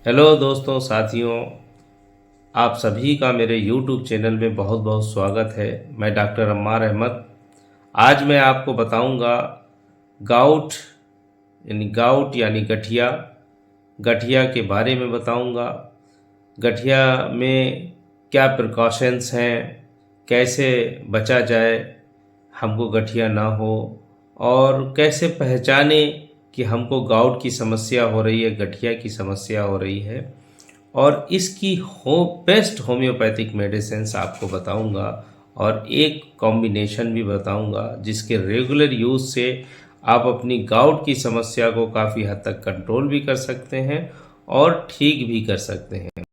Hello दोस्तों साथियों, आप सभी का मेरे YouTube चैनल में बहुत बहुत स्वागत है। मैं डॉक्टर अम्मार अहमद। आज मैं आपको बताऊंगा गाउट यानी गठिया गठिया के बारे में बताऊंगा। गठिया में क्या प्रिकॉशंस हैं, कैसे बचा जाए, हमको गठिया ना हो, और कैसे पहचाने कि हमको गाउट की समस्या हो रही है, गठिया की समस्या हो रही है, और इसकी बेस्ट होम्योपैथिक मेडिसिन्स आपको बताऊंगा और एक कॉम्बिनेशन भी बताऊंगा जिसके रेगुलर यूज़ से आप अपनी गाउट की समस्या को काफ़ी हद तक कंट्रोल भी कर सकते हैं और ठीक भी कर सकते हैं।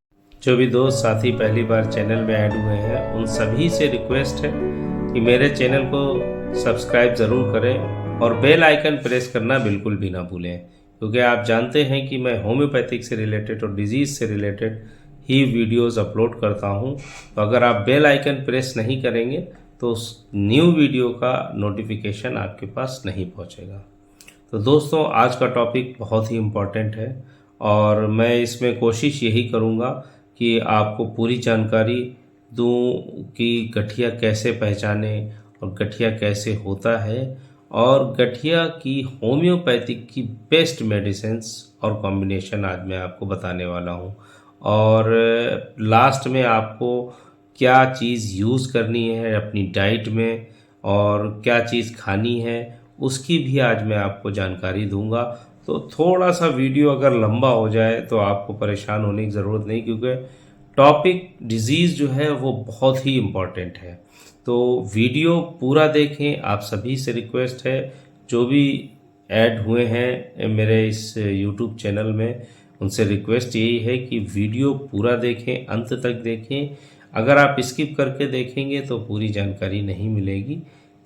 जो भी दोस्त साथी पहली बार चैनल में ऐड हुए हैं उन सभी से रिक्वेस्ट है कि मेरे चैनल को सब्सक्राइब ज़रूर करें और बेल आइकन प्रेस करना बिल्कुल भी ना भूलें, क्योंकि आप जानते हैं कि मैं होम्योपैथिक से रिलेटेड और डिजीज़ से रिलेटेड ही वीडियोस अपलोड करता हूं। तो अगर आप बेल आइकन प्रेस नहीं करेंगे तो उस न्यू वीडियो का नोटिफिकेशन आपके पास नहीं पहुंचेगा। तो दोस्तों, आज का टॉपिक बहुत ही इम्पोर्टेंट है और मैं इसमें कोशिश यही करूँगा कि आपको पूरी जानकारी दूँ कि गठिया कैसे पहचाने और गठिया कैसे होता है, और गठिया की होम्योपैथिक की बेस्ट मेडिसिन्स और कॉम्बिनेशन आज मैं आपको बताने वाला हूँ। और लास्ट में आपको क्या चीज़ यूज़ करनी है अपनी डाइट में और क्या चीज़ खानी है उसकी भी आज मैं आपको जानकारी दूंगा। तो थोड़ा सा वीडियो अगर लंबा हो जाए तो आपको परेशान होने की ज़रूरत नहीं, क्योंकि टॉपिक डिज़ीज़ जो है वो बहुत ही इम्पॉर्टेंट है। तो वीडियो पूरा देखें, आप सभी से रिक्वेस्ट है जो भी ऐड हुए हैं मेरे इस यूट्यूब चैनल में, उनसे रिक्वेस्ट यही है कि वीडियो पूरा देखें, अंत तक देखें। अगर आप स्किप करके देखेंगे तो पूरी जानकारी नहीं मिलेगी।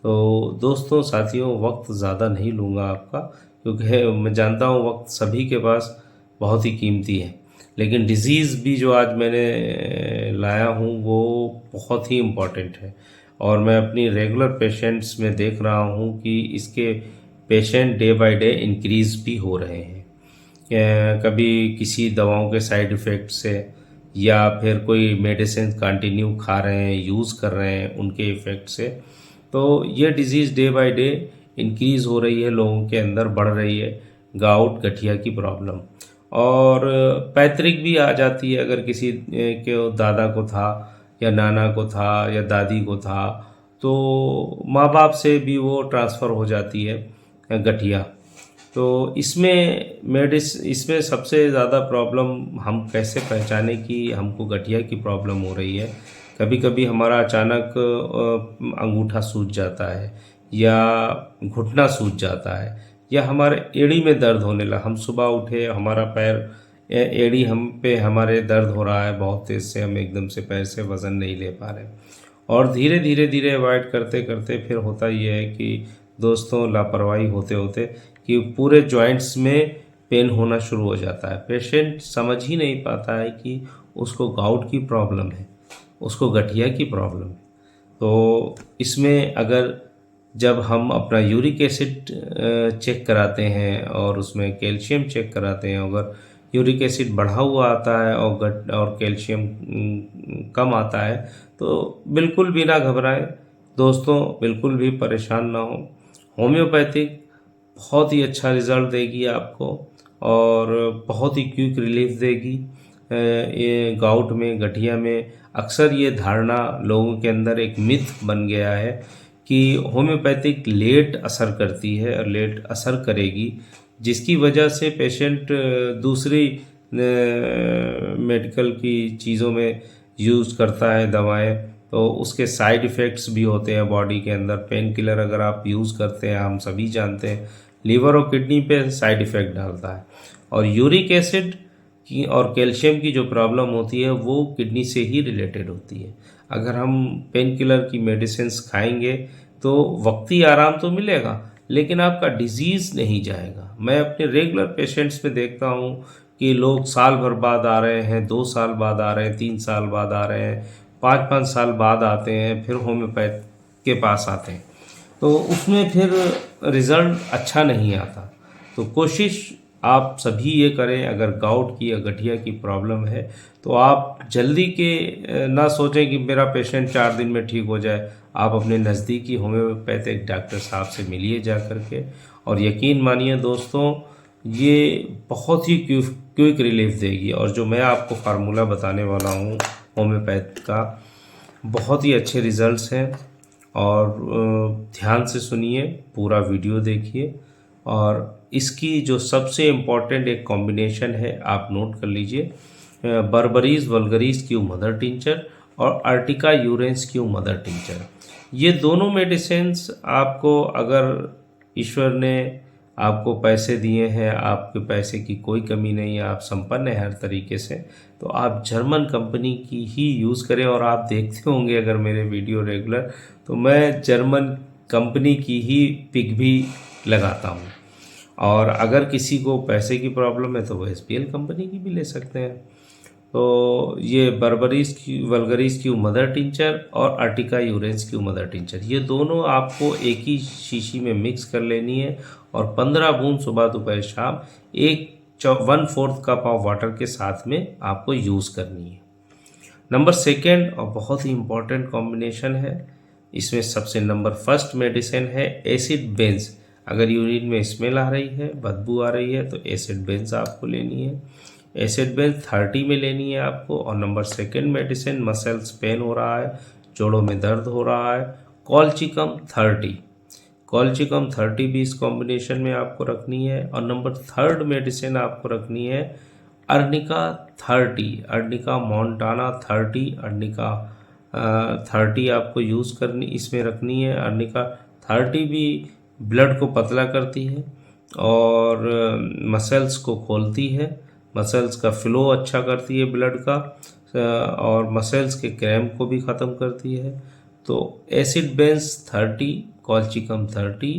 तो दोस्तों साथियों, वक्त ज़्यादा नहीं लूँगा आपका, क्योंकि मैं जानता हूँ वक्त सभी के पास बहुत ही कीमती है, लेकिन डिज़ीज़ भी जो आज मैंने लाया हूँ वो बहुत ही इम्पोर्टेंट है। और मैं अपनी रेगुलर पेशेंट्स में देख रहा हूँ कि इसके patient day by day increase भी हो रहे हैं। कभी किसी दवाओं के साइड इफ़ेक्ट से या फिर कोई मेडिसिन कंटिन्यू खा रहे हैं, यूज़ कर रहे हैं, उनके इफ़ेक्ट से तो ये disease day by day increase हो रही है, लोगों के अंदर बढ़ रही है गाउट गठिया की प्रॉब्लम। और पैतृक भी आ जाती है, अगर किसी के दादा को था या नाना को था या दादी को था तो माँ बाप से भी वो ट्रांसफ़र हो जाती है गठिया। तो इसमें सबसे ज़्यादा प्रॉब्लम हम कैसे पहचाने कि हमको गठिया की प्रॉब्लम हो रही है। कभी कभी हमारा अचानक अंगूठा सूज जाता है या घुटना सूज जाता है या हमारे एड़ी में दर्द होने लगा। हम सुबह उठे, हमारा पैर एड़ी हम पे हमारे दर्द हो रहा है बहुत तेज़ से, हम एकदम से पैर से वज़न नहीं ले पा रहे, और धीरे धीरे धीरे अवॉइड करते करते फिर होता ये है कि दोस्तों लापरवाही होते होते कि पूरे जॉइंट्स में पेन होना शुरू हो जाता है। पेशेंट समझ ही नहीं पाता है कि उसको गाउट की प्रॉब्लम है, उसको गठिया की प्रॉब्लम है। तो इसमें अगर जब हम अपना यूरिक एसिड चेक कराते हैं और उसमें कैल्शियम चेक कराते हैं, अगर यूरिक एसिड बढ़ा हुआ आता है और कैल्शियम कम आता है तो बिल्कुल भी ना घबराएं दोस्तों, बिल्कुल भी परेशान ना हो। होम्योपैथिक बहुत ही अच्छा रिज़ल्ट देगी आपको और बहुत ही क्विक रिलीफ देगी। ये गाउट में गठिया में अक्सर ये धारणा लोगों के अंदर एक मिथ बन गया है कि होम्योपैथिक लेट असर करती है और लेट असर करेगी, जिसकी वजह से पेशेंट दूसरी मेडिकल की चीज़ों में यूज़ करता है दवाएं, तो उसके साइड इफ़ेक्ट्स भी होते हैं बॉडी के अंदर। पेन किलर अगर आप यूज़ करते हैं, हम सभी जानते हैं लीवर और किडनी पे साइड इफ़ेक्ट डालता है। और यूरिक एसिड की और कैल्शियम की जो प्रॉब्लम होती है वो किडनी से ही रिलेटेड होती है। अगर हम पेन किलर की मेडिसिन्स खाएंगे तो वक्ती आराम तो मिलेगा, लेकिन आपका डिजीज़ नहीं जाएगा। मैं अपने रेगुलर पेशेंट्स में देखता हूँ कि लोग साल भर बाद आ रहे हैं, 2 साल बाद आ रहे हैं, 3 साल बाद आ रहे हैं, 5-5 साल बाद आते हैं, फिर होम्योपैथ के पास आते हैं, तो उसमें फिर रिज़ल्ट अच्छा नहीं आता। तो कोशिश आप सभी ये करें। अगर गाउट की या गठिया की प्रॉब्लम है तो आप जल्दी के ना सोचें कि मेरा पेशेंट 4 दिन में ठीक हो जाए। आप अपने नज़दीकी होम्योपैथिक डॉक्टर साहब से मिलिए जा कर के, और यकीन मानिए दोस्तों, ये बहुत ही क्विक रिलीफ देगी। और जो मैं आपको फार्मूला बताने वाला हूँ होम्योपैथ का, बहुत ही अच्छे रिजल्ट्स हैं। और ध्यान से सुनिए, पूरा वीडियो देखिए। और इसकी जो सबसे इम्पॉर्टेंट एक कॉम्बिनेशन है, आप नोट कर लीजिए, बर्बरीज वल्गरीज क्यू मदर टिंचर और Ertiga urens Q mother tincture. ये दोनों मेडिसिन्स आपको, अगर ईश्वर ने आपको पैसे दिए हैं, आपके पैसे की कोई कमी नहीं है, आप संपन्न हैं हर तरीके से, तो आप जर्मन कंपनी की ही यूज़ करें। और आप देखते होंगे अगर मेरे वीडियो रेगुलर, तो मैं जर्मन कंपनी की ही पिक भी लगाता हूँ। और अगर किसी को पैसे की प्रॉब्लम है तो वो SPL कंपनी की भी ले सकते हैं। तो ये बर्बरीज की वल्गरीज की मदर टिंचर और अर्टिका यूरेंस की मदर टिंचर, ये दोनों आपको एक ही शीशी में मिक्स कर लेनी है और 15 बूंद सुबह दोपहर शाम 1/4 कप ऑफ वाटर के साथ में आपको यूज़ करनी है। नंबर सेकेंड और बहुत ही इम्पॉर्टेंट कॉम्बिनेशन है, इसमें सबसे नंबर फर्स्ट मेडिसिन है एसिड बेंज। अगर यूरिन में स्मेल आ रही है, बदबू आ रही है, तो एसिड बेंज आपको लेनी है। एसिड बेंज 30 में लेनी है आपको। और number second medicine, muscles pain हो रहा है, जोड़ों में दर्द हो रहा है, कॉल्चिकम 30। कॉल्चिकम 30 भी इस कॉम्बिनेशन में आपको रखनी है। और नंबर थर्ड मेडिसिन आपको रखनी है अर्निका 30, अर्निका मोंटाना 30, अर्निका 30 आपको यूज़ करनी, इसमें रखनी है। अर्निका 30 भी ब्लड को पतला करती है और मसल्स को खोलती है, मसल्स का फ्लो अच्छा करती है ब्लड का, और मसल्स के क्रैम्प को भी ख़त्म करती है। तो एसिड बेंज 30, कॉल्चिकम 30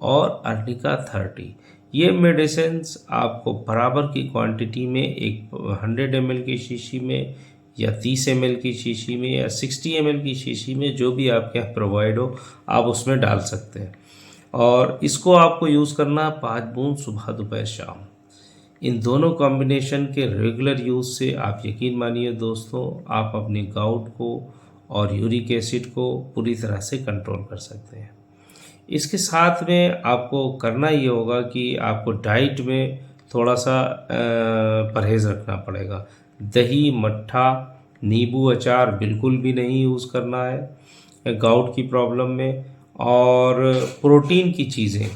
और अर्निका 30, ये मेडिसिन्स आपको बराबर की क्वांटिटी में एक 100 ml की शीशी में या 30 ml की शीशी में या 60 ml की शीशी में, जो भी आपके यहाँ प्रोवाइड हो, आप उसमें डाल सकते हैं। और इसको आपको यूज़ करना 5 बूंद सुबह दोपहर शाम। इन दोनों कॉम्बिनेशन के रेगुलर यूज़ से आप यकीन मानिए दोस्तों, आप अपने गाउट को और यूरिक एसिड को पूरी तरह से कंट्रोल कर सकते हैं। इसके साथ में आपको करना ये होगा कि आपको डाइट में थोड़ा सा परहेज़ रखना पड़ेगा। दही, मट्ठा, नींबू अचार बिल्कुल भी नहीं यूज़ करना है गाउट की प्रॉब्लम में। और प्रोटीन की चीज़ें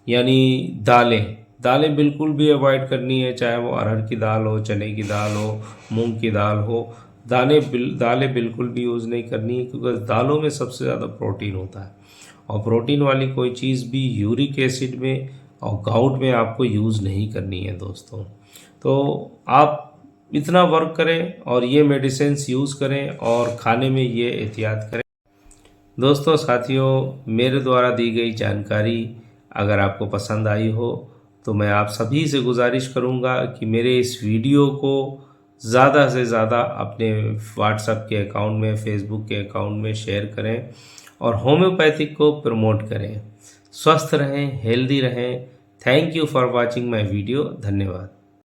यानी दालें बिल्कुल भी अवॉइड करनी है, चाहे वो अरहर की दाल हो, चने की दाल हो, मूंग की दाल हो। दालें बिल्कुल भी यूज़ नहीं करनी है, क्योंकि दालों में सबसे ज़्यादा प्रोटीन होता है। और प्रोटीन वाली कोई चीज़ भी यूरिक एसिड में और गाउट में आपको यूज़ नहीं करनी है दोस्तों। तो आप इतना वर्क करें और ये मेडिसिन्स यूज़ करें और खाने में ये एहतियात करें। दोस्तों, साथियों, मेरे द्वारा दी गई जानकारी अगर आपको पसंद आई हो तो मैं आप सभी से गुजारिश करूंगा कि मेरे इस वीडियो को ज़्यादा से ज़्यादा अपने व्हाट्सएप के अकाउंट में, फेसबुक के अकाउंट में शेयर करें और होम्योपैथिक को प्रमोट करें। स्वस्थ रहें, हेल्दी रहें। Thank you for watching my video. धन्यवाद।